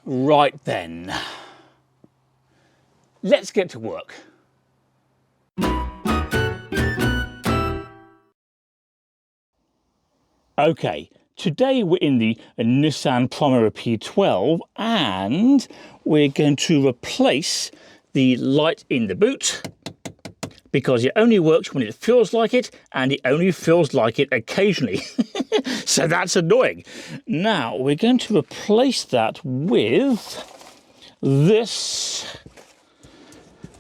Right then, let's get to work. Okay, today we're in the Nissan Primera P12 and we're going to replace the light in the boot because it only works when it feels like it, and it only feels like it occasionally. So that's annoying. Now we're going to replace that with this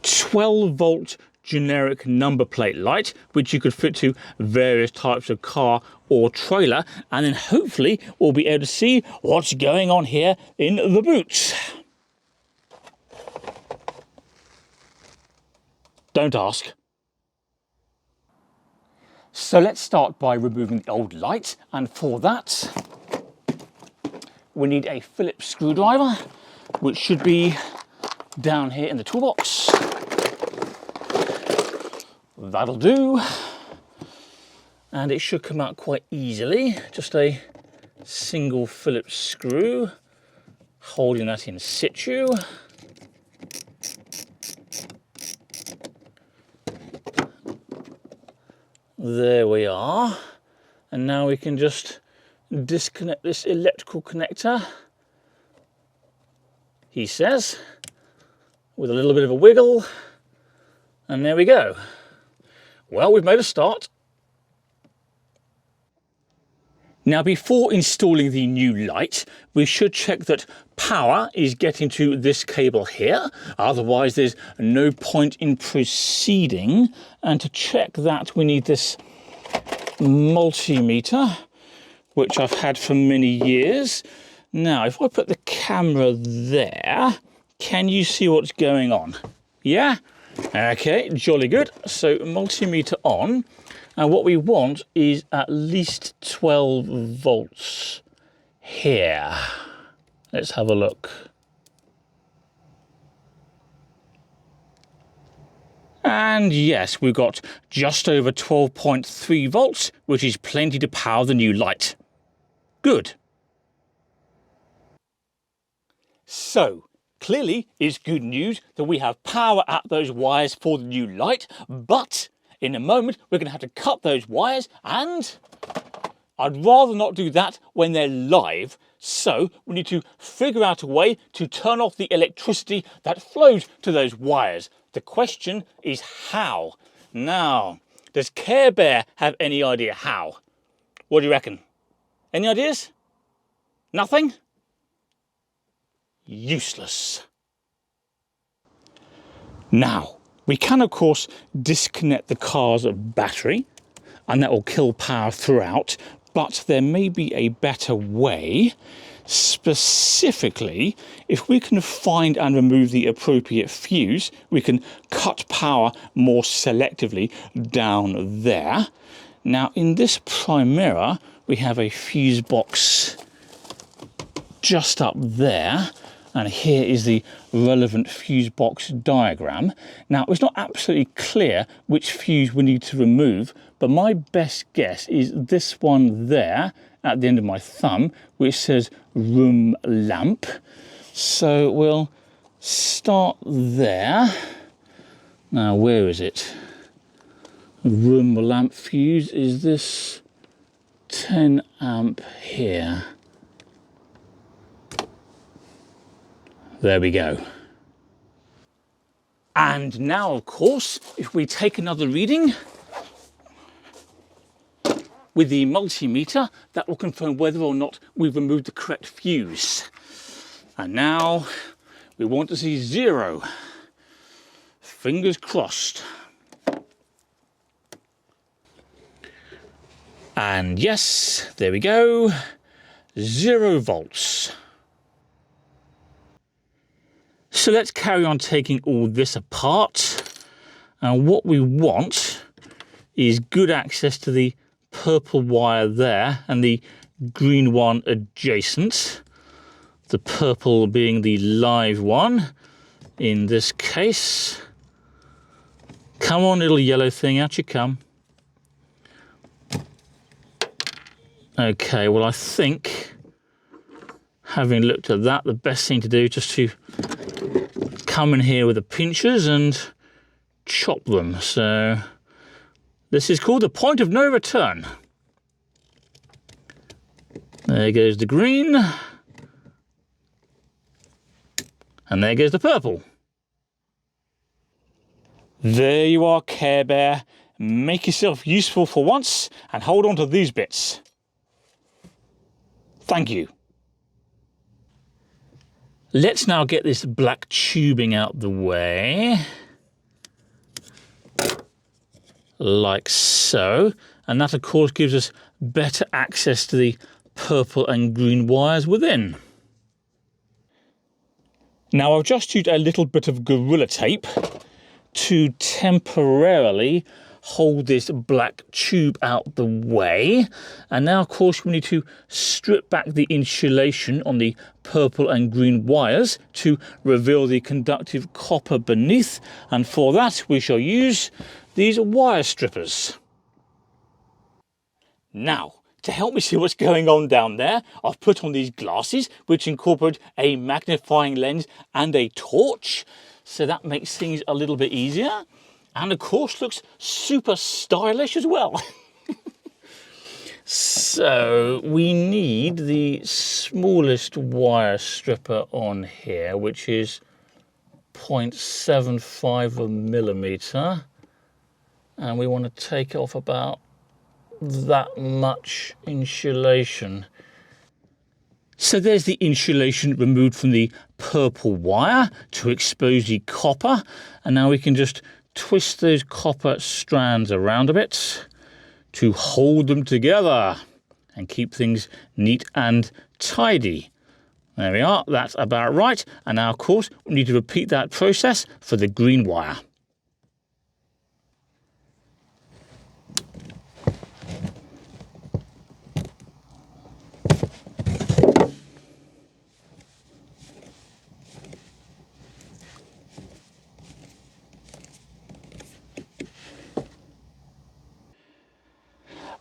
12-volt generic number plate light, which you could fit to various types of car or trailer, and then hopefully we'll be able to see what's going on here in the boot. Don't ask. So let's start by removing the old light, and for that we need a Phillips screwdriver, which should be down here in the toolbox. That'll do, and it should come out quite easily. Just a single Phillips screw holding that in situ. There we are, and now we can just disconnect this electrical connector, he says, with a little bit of a wiggle, and there we go. Well, we've made a start. Now, before installing the new light, we should check that power is getting to this cable here, otherwise there's no point in proceeding. And to check that, we need this multimeter, which I've had for many years. Now, if I put the camera there, can you see what's going on? Yeah? Okay, jolly good. So multimeter on. And what we want is at least 12 volts here. Let's have a look. And yes, we've got just over 12.3 volts, which is plenty to power the new light. Good. So, clearly it's good news that we have power at those wires for the new light, but in a moment we're going to have to cut those wires, and I'd rather not do that when they're live. So we need to figure out a way to turn off the electricity that flows to those wires. The question is how. Now, does Care Bear have any idea how? What do you reckon? Any ideas? Nothing? Useless. Now, we can of course disconnect the car's battery, and that will kill power throughout, but there may be a better way. Specifically, if we can find and remove the appropriate fuse, we can cut power more selectively down there. Now, in this Primera, we have a fuse box just up there, and here is the relevant fuse box diagram. Now, it's not absolutely clear which fuse we need to remove, but my best guess is this one there at the end of my thumb, which says room lamp. So we'll start there. Now, where is it? Room lamp fuse is this 10 amp here. There we go. And now, of course, if we take another reading with the multimeter, that will confirm whether or not we've removed the correct fuse. And now we want to see 0. Fingers crossed. And yes, there we go. 0 volts. So let's carry on taking all this apart. And what we want is good access to the purple wire there and the green one adjacent. The purple being the live one in this case. Come on, little yellow thing, out you come. Okay, well, I think having looked at that, the best thing to do is just to come in here with the pinchers and chop them. So this is called the point of no return. There goes the green. And there goes the purple. There you are, Care Bear. Make yourself useful for once and hold on to these bits. Thank you. Let's now get this black tubing out the way. Like so. And that, of course, gives us better access to the purple and green wires within. Now, I've just used a little bit of Gorilla Tape to temporarily hold this black tube out the way. And now, of course, we need to strip back the insulation on the purple and green wires to reveal the conductive copper beneath. And for that, we shall use these wire strippers. Now, to help me see what's going on down there, I've put on these glasses, which incorporate a magnifying lens and a torch. So that makes things a little bit easier. And of course, looks super stylish as well. So we need the smallest wire stripper on here, which is 0.75 millimeter. And we want to take off about that much insulation. So there's the insulation removed from the purple wire to expose the copper, and now we can just twist those copper strands around a bit to hold them together and keep things neat and tidy. There we are, that's about right. And now, of course, we need to repeat that process for the green wire.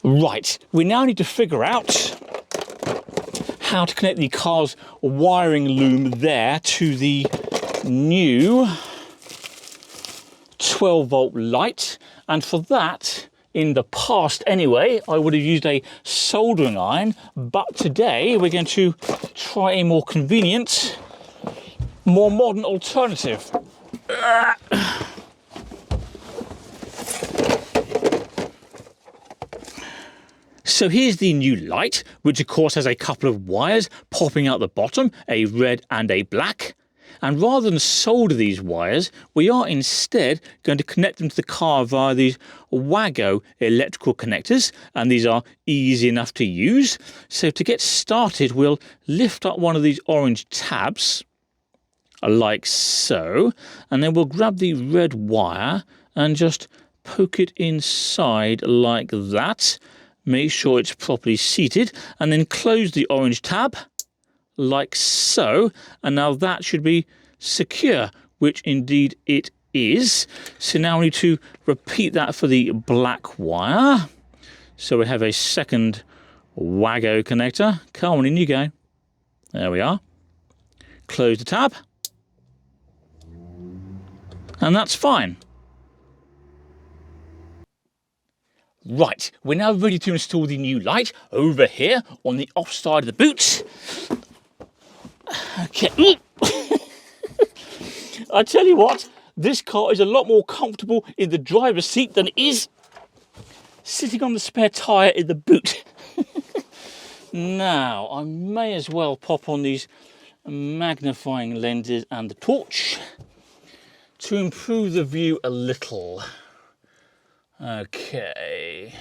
Right, we now need to figure out how to connect the car's wiring loom there to the new 12-volt light. And for that, in the past anyway, I would have used a soldering iron, but today we're going to try a more convenient, more modern alternative. So here's the new light, which of course has a couple of wires popping out the bottom, a red and a black. And rather than solder these wires, we are instead going to connect them to the car via these WAGO electrical connectors, and these are easy enough to use. So to get started, we'll lift up one of these orange tabs, like so, and then we'll grab the red wire and just poke it inside like that. Make sure it's properly seated, and then close the orange tab like so, and now that should be secure, which indeed it is. So now we need to repeat that for the black wire. So we have a second WAGO connector. Come on, in you go. There we are. Close the tab, and that's fine. Right, we're now ready to install the new light over here on the off side of the boot. Okay. I tell you what, this car is a lot more comfortable in the driver's seat than it is sitting on the spare tyre in the boot. Now, I may as well pop on these magnifying lenses and the torch to improve the view a little. Okay.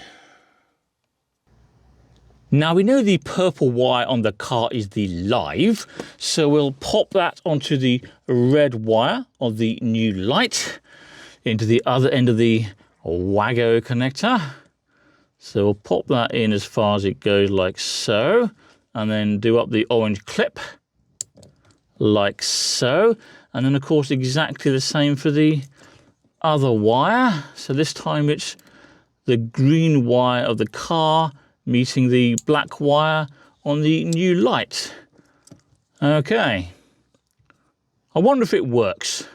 Now we know the purple wire on the car is the live, so we'll pop that onto the red wire of the new light into the other end of the WAGO connector. So we'll pop that in as far as it goes like so, and then do up the orange clip like so, and then of course exactly the same for the other wire. So this time it's the green wire of the car meeting the black wire on the new light. Okay. I wonder if it works.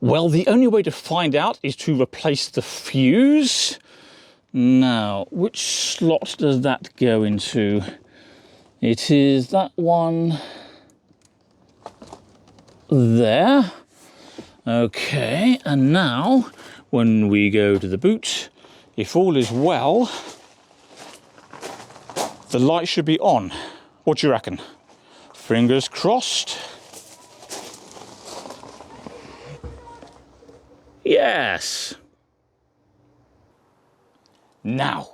Well, the only way to find out is to replace the fuse. Now, which slot does that go into? It is that one there. Okay, and now when we go to the boot, if all is well, the light should be on. What do you reckon? Fingers crossed. Yes. Now,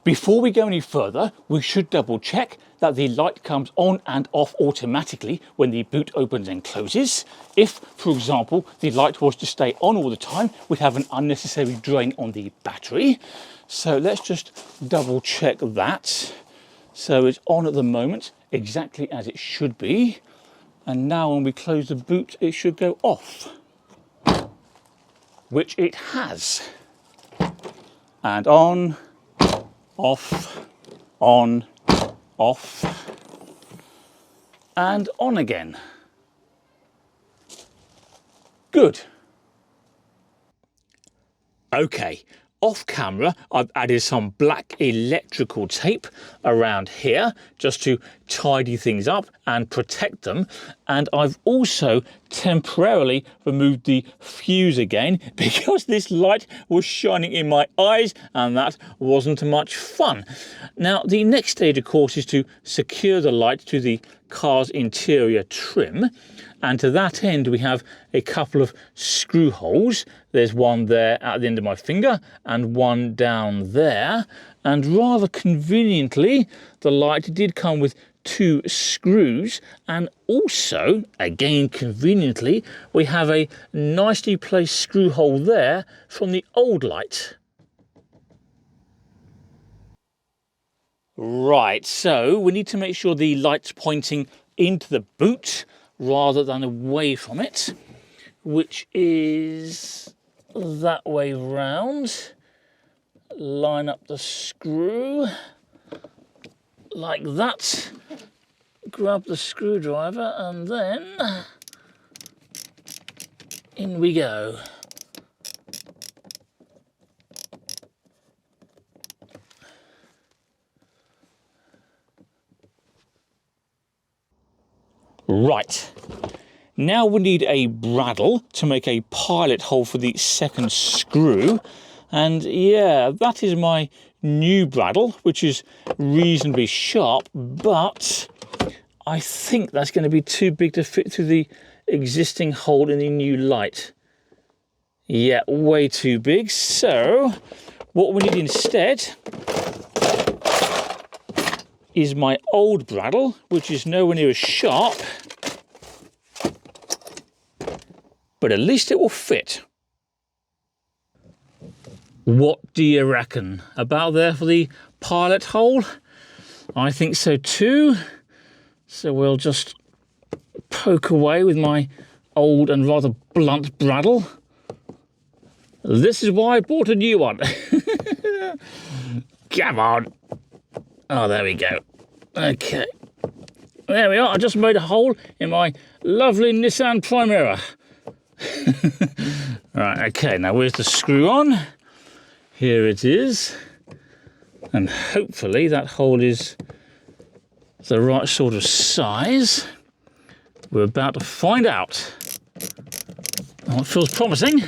before we go any further, we should double check that the light comes on and off automatically when the boot opens and closes. If, for example, the light was to stay on all the time, we'd have an unnecessary drain on the battery. So let's just double check that. So it's on at the moment, exactly as it should be. And now when we close the boot, it should go off, which it has. And on, off, on, off, and on again. Good. Okay, off camera, I've added some black electrical tape around here just to tidy things up and protect them. And I've also temporarily removed the fuse again because this light was shining in my eyes and that wasn't much fun. Now, the next stage, of course, is to secure the light to the car's interior trim. And to that end, we have a couple of screw holes. There's one there at the end of my finger and one down there. And rather conveniently, the light did come with 2 screws. And also, again conveniently, we have a nicely placed screw hole there from the old light. Right, so we need to make sure the light's pointing into the boot rather than away from it, which is that way round. Line up the screw like that. Grab the screwdriver and then in we go. Right, now we need a bradawl to make a pilot hole for the second screw. And yeah, that is my new bradawl, which is reasonably sharp, but I think that's going to be too big to fit through the existing hole in the new light. Yeah, way too big. So what we need instead is my old bradawl, which is nowhere near as sharp, but at least it will fit. What do you reckon? About there for the pilot hole? I think so too. So we'll just poke away with my old and rather blunt bradawl. This is why I bought a new one. Come on. Oh, there we go. Okay. There we are. I just made a hole in my lovely Nissan Primera. Right, okay, now where's the screw on? Here it is. And hopefully that hole is the right sort of size. We're about to find out. Oh, it feels promising.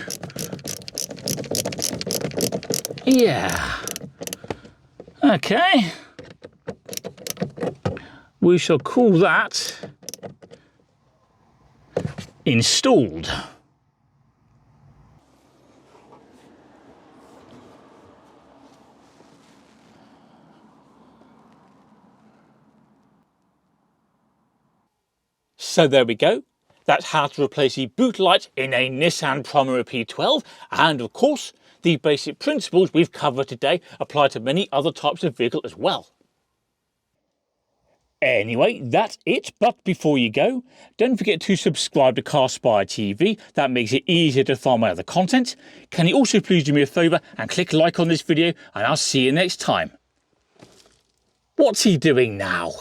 Yeah. Okay. We shall call that installed. So there we go. That's how to replace the boot light in a Nissan Primera P12. And of course, the basic principles we've covered today apply to many other types of vehicle as well. Anyway, that's it. But before you go, don't forget to subscribe to Carspire TV. That makes it easier to find my other content. Can you also please do me a favour and click like on this video, and I'll see you next time. What's he doing now?